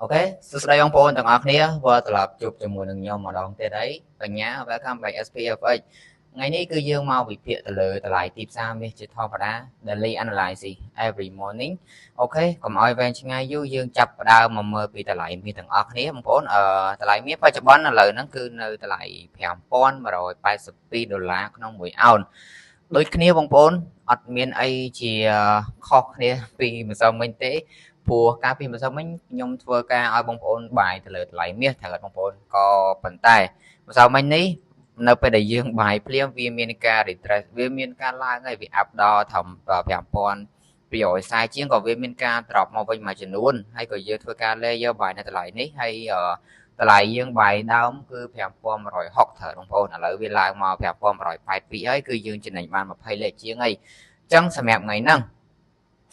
Ok,សួស្តីបងប្អូនទាំងអស់គ្នាវិលត្រឡប់ជួបជាមួយនឹងខ្ញុំម្ដងទៀតហើយបញ្ញា Welcome back SPFX ថ្ងៃនេះគឺយើងមកវិភាគទៅលើតម្លៃទីផ្សារមាសជាធម្មតា Daily Analysis every morning អូខេកុំឲ្យវែងឆ្ងាយយូរយើងចាប់ផ្ដើមមកមើលពីតម្លៃមាសទាំងអស់គ្នាបងប្អូនតម្លៃមាសបច្ចុប្បន្នឥឡូវហ្នឹងគឺនៅតម្លៃ$5,182ក្នុង1អោនដូចគ្នាបងប្អូនអត់មានអីជាខុសគ្នាពីម្សិលមិញទេព្រោះកាលពីម្សិលមិញខ្ញុំធ្វើការឲ្យបងប្អូនបាយទៅលើតម្លៃមាសត្រូវអត់បងប្អូនក៏ប៉ុន្តែម្សិលមិញនេះនៅពេលដែលយើងបាយភ្លាមវាមានការ retrace វាមានការឡើងហើយវា up ដល់ត្រឹម5,240ជាងក៏វាមានការ drop មកវិញមួយចំនួនហើយក៏យើងធ្វើការលេយកបាយនៅតម្លៃនេះហើយតម្លៃយើងបាយដើមគឺ5,160ត្រូវបងប្អូនឥឡូវវាឡើងមក5,182ហើយគឺយើងចំណេញបាន20លេខជាងហើយអញ្ចឹងសម្រាប់ថ្ងៃហ្នឹង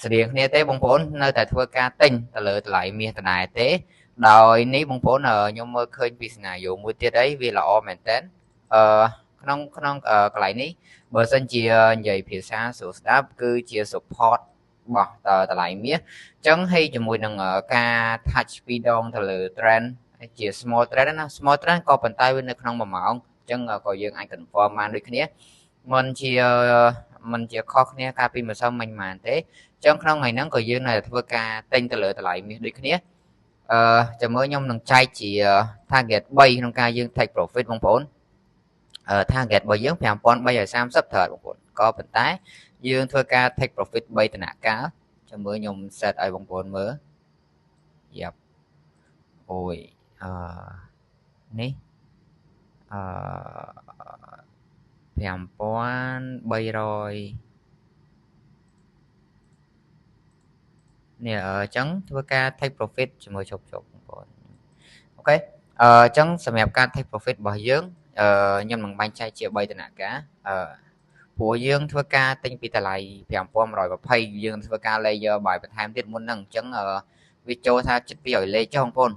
ស្រៀងគ្នាទេបងប្អូននៅតែធ្វើការទិញទៅលើតម្លៃមាសដដែលទេដោយនេះបងប្អូនខ្ញុំមើលឃើញពីសេណារីយ៉ូមួយទៀតអីវាល្អមែនតើក្នុងកន្លែងនេះបើសិនជានិយាយភាសាស្រួលស្ដាប់គឺជា support របស់តម្លៃមាសអញ្ចឹងហើយជាមួយនឹងការ touch ពីរដងទៅលើ trend ជា small trend ណា small trend ក៏ប៉ុន្តែវានៅក្នុង1ម៉ោងអញ្ចឹងក៏យើងអាច confirm បានដូចគ្នាមិនជាខុសគ្នាកាលពីម្សិលមិញប៉ុន្មានទេអញ្ចឹងក្នុងថ្ងៃហ្នឹងក៏យើងនៅតែធ្វើការទិញទៅលើតម្លៃមាសដូចគ្នាចាំមើលខ្ញុំនឹងចែកជា target 3ក្នុងការយើង take profit បងប្អូនtarget របស់យើង5,330ត្រូវបងប្អូនក៏ប៉ុន្តែយើងធ្វើការ take profit 3ដំណាក់កាលចាំមើលខ្ញុំ set ឲ្យបងប្អូនមើលយ៉ាប់អូយនេះ5,300នេះអញ្ចឹងធ្វើការ take profit ជាមួយជប់បងប្អូនអូខេអញ្ចឹងសម្រាប់ការ take profit របស់យើងខ្ញុំនឹងបែងចែកជា3ដំណាក់កាលព្រោះយើងធ្វើការទិញពីតម្លៃ5,120យើងធ្វើការ layer បាយបន្ថែមទៀតមុនហ្នឹងអញ្ចឹងវាចូលថាចិត្ត200លេខចុះបងប្អូន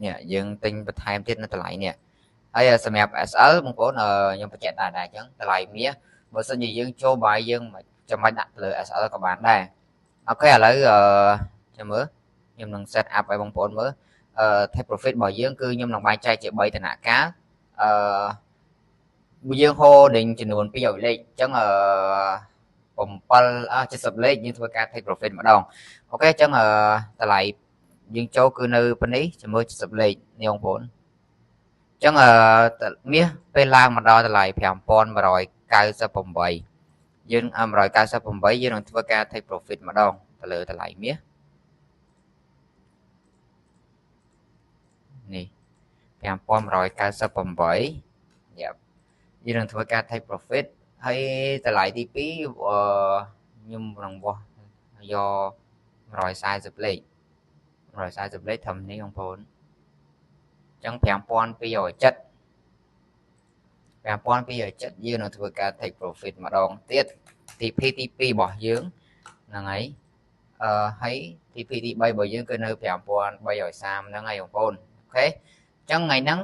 នេះយើងទិញបន្ថែមទៀតនៅតម្លៃនេះហើយសម្រាប់ SL បងប្អូនខ្ញុំបញ្ជាក់ដែរអញ្ចឹងតម្លៃមាសបើសិនជាយើងចូលបាយយើងចាំបាច់ដាក់ទៅលើ SL ក៏បានដែរអូខេឥឡូវចាំមើលខ្ញុំនឹង set up ឲ្យបងប្អូនមើលtake profit របស់យើងគឺខ្ញុំនឹងបែងចែកជា3ដំណាក់កាលយើង holding ចំនួន200លេខអញ្ចឹង70លេខយើងធ្វើការ take profit ម្ដងអូខេអញ្ចឹងតម្លៃយើងចូលគឺនៅពេលនេះជាមួយ70លេខនេះបងប្អូនអញ្ចឹងមាសពេលឡើងមកដល់តម្លៃ5,198យើង198យើងនឹងធ្វើការ take profit ម្ដងទៅលើតម្លៃមាសនេះ5,198យ៉ាប់យើងនឹងធ្វើការ take profit ហើយតម្លៃទី2ខ្ញុំនឹងបោះយក140លេខត្រឹមនេះបងប្អូនអញ្ចឹង5,270យើងនឹងធ្វើការ take profit ម្ដងទៀតTP ទី2របស់យើងហ្នឹងហើយហើយ TP ទី3របស់យើងគឺនៅ5,330ហ្នឹងហើយបងប្អូនអូខេអញ្ចឹងថ្ងៃហ្នឹង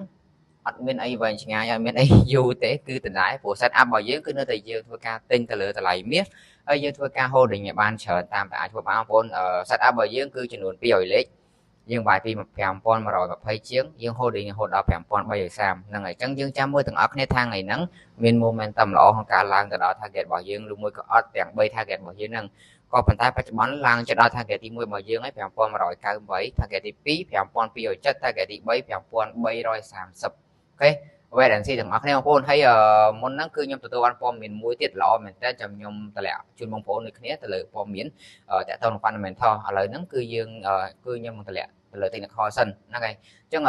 អត់មានអីវែងឆ្ងាយអត់មានអីយូរទេគឺដដែលព្រោះ set up របស់យើងគឺនៅតែយើងធ្វើការទិញទៅលើតម្លៃមាសហើយយើងធ្វើការ holding ឲ្យបានច្រើនតាមតែអាចធ្វើបានបងប្អូន set up របស់យើងគឺចំនួន200លេខយើងបាយពី5,120ជាងយើង holding រហូតដល់5,330ហ្នឹងហើយអញ្ចឹងយើងចាំមើលទាំងអស់គ្នាថាថ្ងៃហ្នឹងមាន momentum ល្អក្នុងការឡើងទៅដល់ target របស់យើងឬមួយក៏អត់ទាំង3 target របស់យើងហ្នឹងក៏ប៉ុន្តែបច្ចុប្បន្នឡើងទៅដល់ target ទី1របស់យើងហើយ5,198 target ទី2 5,270 target ទី3 5,330អូខេ wait and see ទាំងអស់គ្នាបងប្អូនហើយមុនហ្នឹងគឺខ្ញុំទទួលបានព័ត៌មានមួយទៀតល្អមែនតើចាំខ្ញុំតម្លាក់ជូនបងប្អូនដូចគ្នាទៅលើព័ត៌មានតាក់ទងនឹង fundamental ឥឡូវហ្នឹងគឺយើងគឺខ្ញុំនឹងតម្លាក់ទៅលើ technical សិនហ្នឹងហើយអញ្ចឹង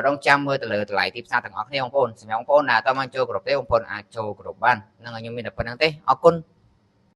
រងចាំមើលទៅលើតម្លៃទីផ្សារទាំងអស់គ្នាបងប្អូនសម្រាប់បងប្អូនណាតើមកចូលក្រុមទេបងប្អូនអាចចូលក្រុមបានហ្នឹងហើយខ្ញុំមានតែប៉ុណ្្នឹងទេអរគុណ